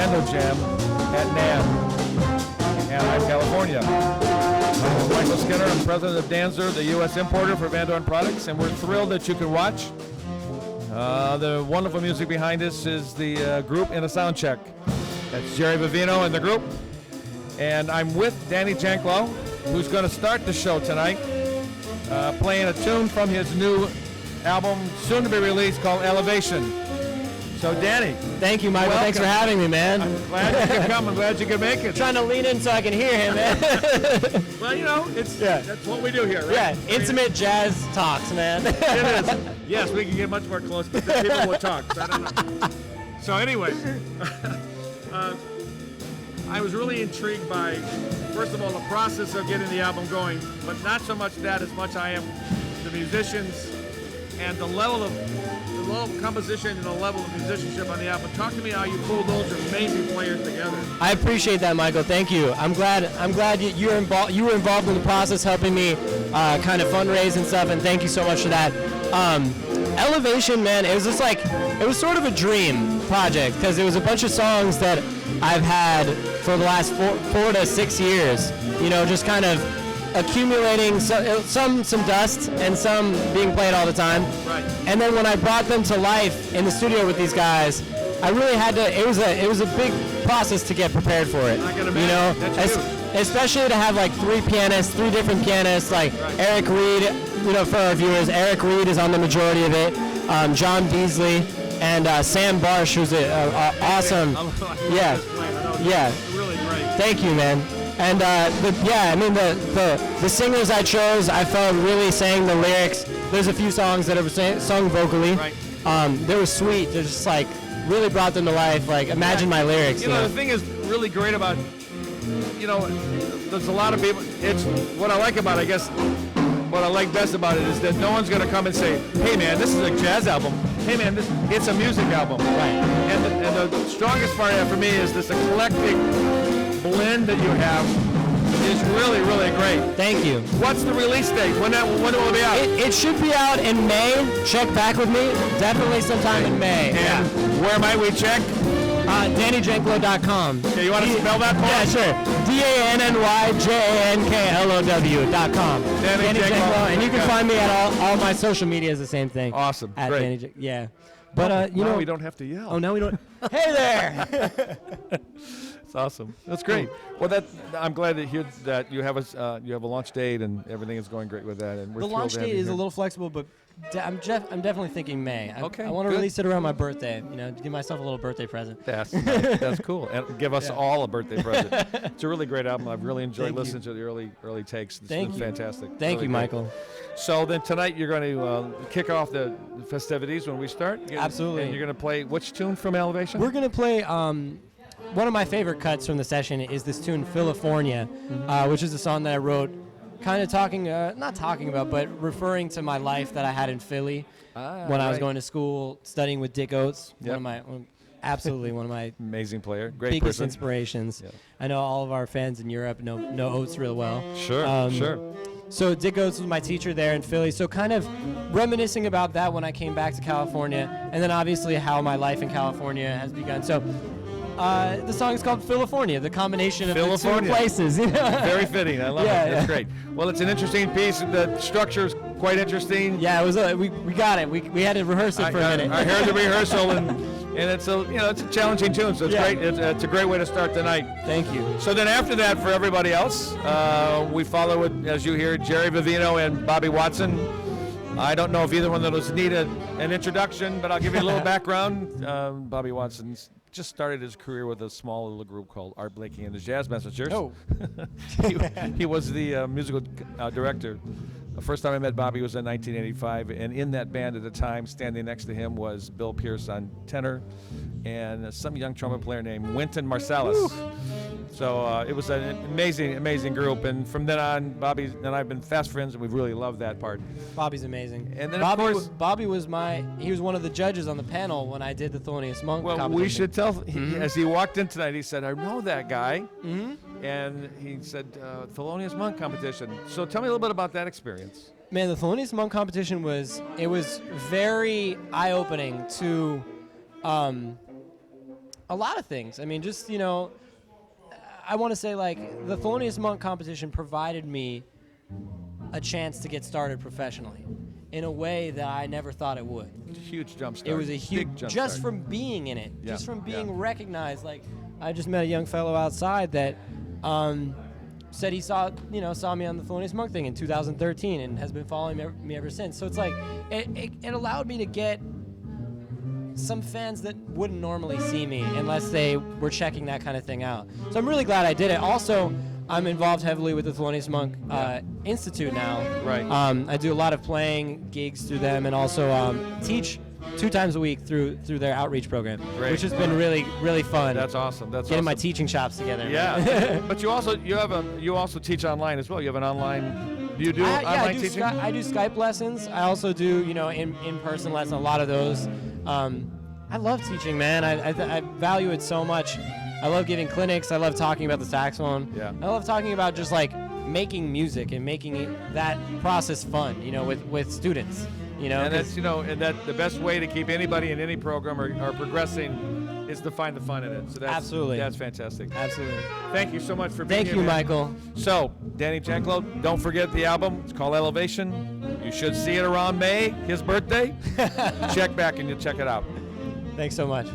Bando Jam at NAMM in Anaheim, California. I'm Michael Skinner. I'm president of Danzer, the U.S. importer for Van Dorn products, and we're thrilled that you can watch. The wonderful music behind us is the group in a sound check. That's Jerry Vivino and the group. And I'm with Danny Janklow, who's going to start the show tonight, playing a tune from his new album, soon to be released, called Elevation. So, Danny. Thank you, Michael. Welcome. Thanks for having me, man. I'm glad you could come. I'm glad you could make it. Trying to lean in so I can hear him, man. Well, you know, that's what we do here, right? Yeah, intimate jazz talks, man. It is. Yes, we can get much more close, but then people will talk. So I don't know. So anyway, I was really intrigued by, first of all, the process of getting the album going, but not so much that as much I am the musicians and the level of composition and the level of musicianship on the album. Talk to me how you pulled those amazing players together. I appreciate that, Michael. Thank you. I'm glad you were involved in the process, helping me kind of fundraise and stuff, and thank you so much for that. Elevation, man, it was just like, it was sort of a dream project because it was a bunch of songs that I've had for the last 4 to 6 years, you know, just kind of accumulating some dust and some being played all the time. Right. And then when I brought them to life in the studio with these guys, I really had to. It was a big process to get prepared for it. I can imagine. You know, That's huge. especially to have like three different pianists, like Eric Reed. You know, for our viewers, Eric Reed is on the majority of it. John Beasley and Sam Barsh, who's awesome. Yeah. Really great. Thank you, man. And the singers I chose, I felt really sang the lyrics. There's a few songs that are sung vocally. Right. They were sweet. They're just like really brought them to life. Like imagine my lyrics. You know, the thing is really great about, you know, there's a lot of people. It's what I like about it, I guess. What I like best about it is that no one's going to come and say, "Hey, man, this is a jazz album. Hey, man, it's a music album." Right. And the strongest part of that for me is this eclectic blend that you have is really, really great. Thank you. What's the release date? When will it be out? It should be out in May. Check back with me. Definitely sometime in May. And where might we check? DannyJanklow.com. Okay, you want to spell that for Yeah, us? sure. DannyJanklow.com. Danny Janklow. And you can find me at all my social media is the same thing. Awesome. At Great. Yeah. But you know, we don't have to yell. Oh, no, we don't. Hey there. It's awesome. That's great. Well, I'm glad to hear that you have a launch date and everything is going great with that. And we're The thrilled launch to have date you is a here. little flexible, but I'm definitely thinking May. Okay, I want to good. release it around my birthday. You know, to give myself a little birthday present. That's nice. That's cool. And give us all a birthday present. It's a really great album. I've really enjoyed listening to the early takes. It's been fantastic. Thank you, great. Michael. So then tonight you're going to kick off the festivities when we start. Absolutely. And you're going to play which tune from Elevation? We're going to play one of my favorite cuts from the session is this tune, California, which is a song that I wrote kind of but referring to my life that I had in Philly when I was going to school, studying with Dick Oates, Yep. absolutely one of my Amazing player. Great biggest person. inspirations. Yep. I know all of our fans in Europe know Oates real well. Sure, sure. So Dick Oates was my teacher there in Philly. So kind of reminiscing about that when I came back to California, and then obviously how my life in California has begun. So the song is called California, the combination of the two places. You know? Very fitting. I love it. That's great. Well, it's an interesting piece. The structure is quite interesting. Yeah, it was. We got it. We had to rehearse it for a minute. I heard the rehearsal, and it's it's a challenging tune. So it's great. It's a great way to start the night. Thank you. So then after that, for everybody else, we follow with, as you hear, Jerry Vivino and Bobby Watson. I don't know if either one of those need an introduction, but I'll give you a little background. Bobby Watson's just started his career with a small little group called Art Blakey and the Jazz Messengers. Oh. he was the musical director. The first time I met Bobby was in 1985, and in that band at the time, standing next to him was Bill Pierce on tenor and some young trumpet player named Wynton Marsalis. So it was an amazing group, and from then on, Bobby and I have been fast friends, and we've really loved that part. Bobby's amazing. And then Bobby, of course, Bobby was he was one of the judges on the panel when I did the Thelonious Monk competition. we should tell, as he walked in tonight, he said, "I know that guy," and he said, "Thelonious Monk competition." So tell me a little bit about that experience. Man, the Thelonious Monk competition was very eye-opening to A lot of things. I mean, just, I want to say, like, the Thelonious Monk competition provided me a chance to get started professionally in a way that I never thought it would. Huge jump start. It was a Big huge, jump just start. from being in it, Yeah, just from being yeah. recognized. Like, I just met a young fellow outside that said he saw me on the Thelonious Monk thing in 2013 and has been following me ever since. So it's like, it allowed me to get some fans that wouldn't normally see me unless they were checking that kind of thing out. So I'm really glad I did it. Also, I'm involved heavily with the Thelonious Monk Institute now. Right. I do a lot of playing gigs through them and also teach 2 times a week through their outreach program, Great. which has been really, really fun. That's awesome. That's Getting my awesome. teaching chops together. Yeah. But you also teach online as well. You have an online. Do you do online teaching? I do Skype lessons. I also do in-person lessons. A lot of those. I love teaching, man. I value it so much. I love giving clinics. I love talking about the saxophone. Yeah. I love talking about just like making music and making that process fun. With students. And that's and that the best way to keep anybody in any program or progressing is to find the fun in it. So that's Absolutely. That's fantastic. Absolutely. Thank you so much for being Thank here. you, man. Michael. So, Danny Janklow, don't forget the album. It's called Elevation. You should see it around May, his birthday. Check back and you'll check it out. Thanks so much.